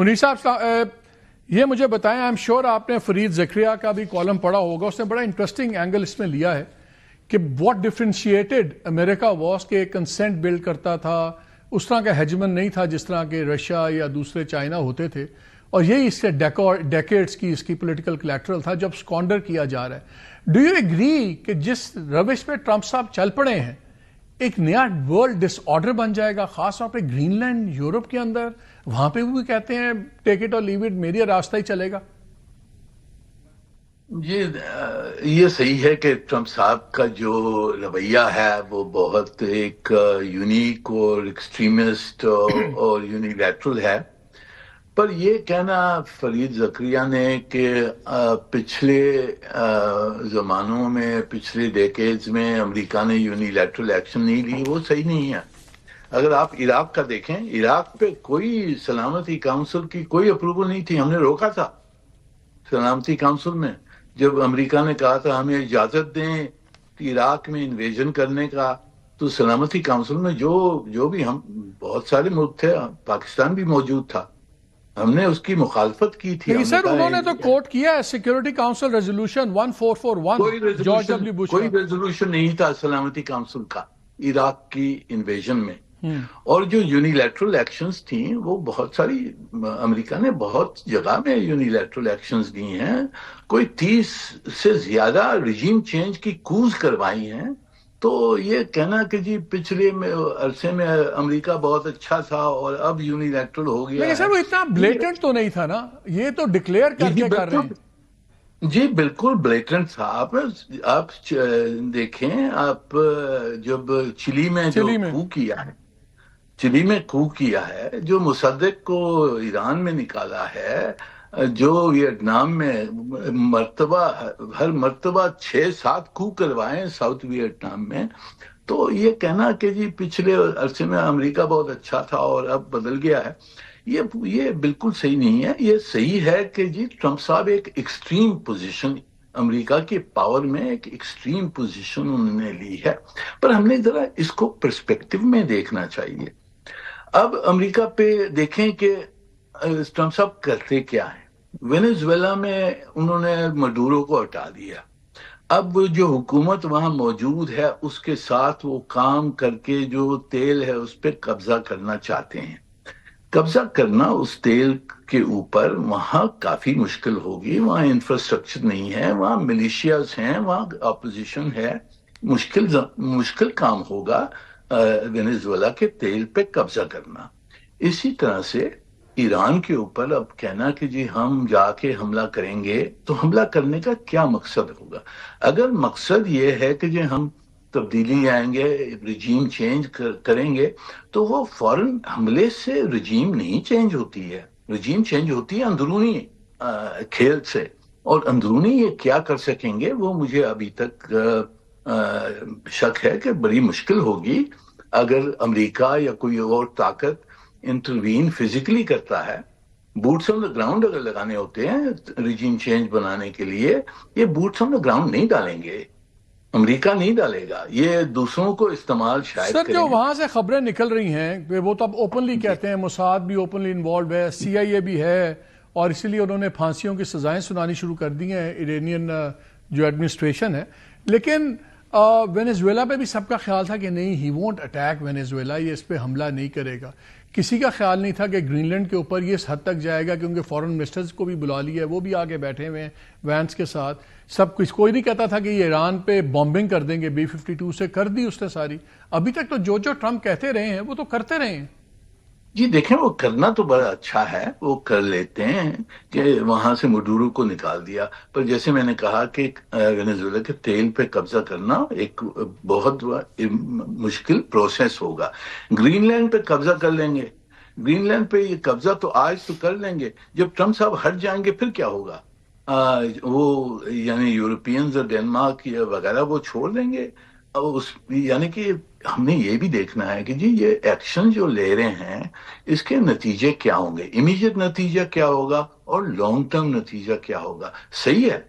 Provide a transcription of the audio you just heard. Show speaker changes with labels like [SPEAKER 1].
[SPEAKER 1] منیر صاحب یہ مجھے بتائیں، آئی ایم شیور آپ نے فرید زکریا کا بھی کالم پڑھا ہوگا، اس نے بڑا انٹرسٹنگ اینگل اس میں لیا ہے کہ واٹ ڈفرینشیٹڈ امریکہ واز کے کنسنٹ بلڈ کرتا تھا، اس طرح کا ہیجمن نہیں تھا جس طرح کے رشیا یا دوسرے چائنا ہوتے تھے، اور یہی اس کے ڈیکیڈز کی اس کی پولیٹیکل کلیکٹرل تھا جب سکونڈر کیا جا رہا ہے۔ ڈو یو ایگری کہ جس روش پہ ٹرمپ صاحب چل پڑے ہیں ایک نیا ورلڈ ڈس آرڈر بن جائے گا، خاص طور پہ گرین لینڈ یورپ کے اندر، وہاں پہ بھی کہتے ہیں ٹیک اٹ اور لیو اٹ، میری راستہ ہی چلے گا؟
[SPEAKER 2] جی یہ صحیح ہے کہ ٹرمپ صاحب کا جو رویہ ہے وہ بہت ایک یونیک اور ایکسٹریمسٹ اور یونیلیٹرل ہے، پر یہ کہنا فرید زکریا نے کہ پچھلے زمانوں میں، پچھلے ڈیکیڈز میں امریکہ نے یونیلیٹرل ایکشن نہیں لی، وہ صحیح نہیں ہے۔ اگر آپ عراق کا دیکھیں، عراق پہ کوئی سلامتی کونسل کی کوئی اپروول نہیں تھی، ہم نے روکا تھا سلامتی کونسل میں جب امریکہ نے کہا تھا ہمیں اجازت دیں عراق میں انویژن کرنے کا، تو سلامتی کونسل میں جو بھی ہم بہت سارے ملک تھے، پاکستان بھی موجود تھا، ہم نے اس کی مخالفت کی تھی۔
[SPEAKER 1] لیکن سر انہوں نے تو کوٹ کیا ہے security council resolution 1441، George W Bush
[SPEAKER 2] کوئی ریزولوشن نہیں تھا سلامتی کونسل کا عراق کی انویژن میں، اور جو یونیلیٹرل ایکشنز تھیں وہ بہت ساری، امریکہ نے بہت جگہ میں یونیلیٹرل ایکشنز لی ہیں، کوئی 30 سے زیادہ رجیم چینج کی کوز کروائی ہیں۔ تو یہ کہنا کہ جی پچھلے عرصے میں امریکہ بہت اچھا تھا اور اب یونیلیٹرل ہو گیا ہے،
[SPEAKER 1] لیکن سر وہ اتنا بلیٹنٹ تو نہیں تھا نا، یہ تو ڈکلیئر کر کے کر رہے ہیں۔
[SPEAKER 2] جی بالکل بلیٹنٹ تھا۔ آپ دیکھیں، آپ جب چلی میں جو کھو کیا ہے، چلی میں کھو کیا ہے، جو مصدق کو ایران میں نکالا ہے، جو ویتنام میں ہر مرتبہ 6-7 کھو کروائے ساؤتھ ویتنام میں، تو یہ کہنا کہ جی پچھلے عرصے میں امریکہ بہت اچھا تھا اور اب بدل گیا ہے، یہ بالکل صحیح نہیں ہے۔ یہ صحیح ہے کہ جی ٹرمپ صاحب ایک ایکسٹریم پوزیشن، امریکہ کے پاور میں ایک ایکسٹریم پوزیشن انہوں نے لی ہے، پر ہم نے ذرا اس کو پرسپیکٹو میں دیکھنا چاہیے۔ اب امریکہ پہ دیکھیں کہ ٹرمپ صاحب کرتے کیا ہیں۔ وینزویلا میں انہوں نے مڈورو کو ہٹا دیا، اب جو حکومت وہاں موجود ہے اس کے ساتھ وہ کام کر کے جو تیل ہے اس پہ قبضہ کرنا چاہتے ہیں۔ قبضہ کرنا اس تیل کے اوپر وہاں کافی مشکل ہوگی، وہاں انفراسٹرکچر نہیں ہے، وہاں ملیشیاز ہیں، وہاں اپوزیشن ہے، مشکل کام ہوگا وینزویلا کے تیل پہ قبضہ کرنا۔ اسی طرح سے ایران کے اوپر اب کہنا کہ جی ہم جا کے حملہ کریں گے، تو حملہ کرنے کا کیا مقصد ہوگا؟ اگر مقصد یہ ہے کہ جی ہم تبدیلی آئیں گے، رجیم چینج کریں گے، تو وہ فوراً حملے سے رجیم نہیں چینج ہوتی ہے، رجیم چینج ہوتی ہے اندرونی کھیل سے، اور اندرونی یہ کیا کر سکیں گے وہ مجھے ابھی تک شک ہے کہ بڑی مشکل ہوگی۔ اگر امریکہ یا کوئی اور طاقت انٹروین فزیکلی کرتا ہے، بوٹس آن دا گراؤنڈ اگر لگانے ہوتے ہیں رجیم چینج بنانے کے لیے، یہ بوٹس آن دا گراؤنڈ نہیں ڈالیں گے، امریکہ نہیں ڈالے گا، یہ دوسروں کو استعمال شاید
[SPEAKER 1] سر
[SPEAKER 2] کریں۔
[SPEAKER 1] جو وہاں سے خبریں نکل رہی ہیں وہ تو اب اوپنلی کہتے ہیں، موساد بھی اوپنلی انوالوڈ ہے، CIA بھی ہے، اور اسی لیے انہوں نے پھانسیوں کی سزائیں سنانی شروع کر دی ہیں ایرانین جو ایڈمنسٹریشن ہے۔ لیکن وینزویلا پہ بھی سب کا خیال تھا کہ نہیں، ہی وونٹ اٹیک وینزویلا، یہ اس پہ حملہ نہیں کرے گا۔ کسی کا خیال نہیں تھا کہ گرین لینڈ کے اوپر یہ اس حد تک جائے گا، کیونکہ فورن منسٹرز کو بھی بلا لیا ہے، وہ بھی آگے بیٹھے ہوئے ہیں وینس کے ساتھ۔ سب کچھ کوئی نہیں کہتا تھا کہ یہ ایران پہ بامبنگ کر دیں گے، B-52 سے کر دی اس نے ساری۔ ابھی تک تو جو ٹرمپ کہتے رہے ہیں وہ تو کرتے رہے ہیں۔
[SPEAKER 2] جی دیکھیں، وہ کرنا تو بڑا اچھا ہے، وہ کر لیتے ہیں کہ وہاں سے مڈورو کو نکال دیا، پر جیسے میں نے کہا کہ وینزویلا کے تیل پہ قبضہ کرنا ایک بہت مشکل پروسیس ہوگا۔ گرین لینڈ پہ قبضہ کر لیں گے، گرین لینڈ پہ یہ قبضہ تو آج تو کر لیں گے، جب ٹرمپ صاحب ہٹ جائیں گے پھر کیا ہوگا؟ وہ یعنی یورپینز اور ڈینمارک وغیرہ وہ چھوڑ دیں گے، یعنی کہ ہم نے یہ بھی دیکھنا ہے کہ جی یہ ایکشن جو لے رہے ہیں اس کے نتیجے کیا ہوں گے، امیجیٹ نتیجہ کیا ہوگا اور لانگ ٹرم نتیجہ کیا ہوگا۔ صحیح ہے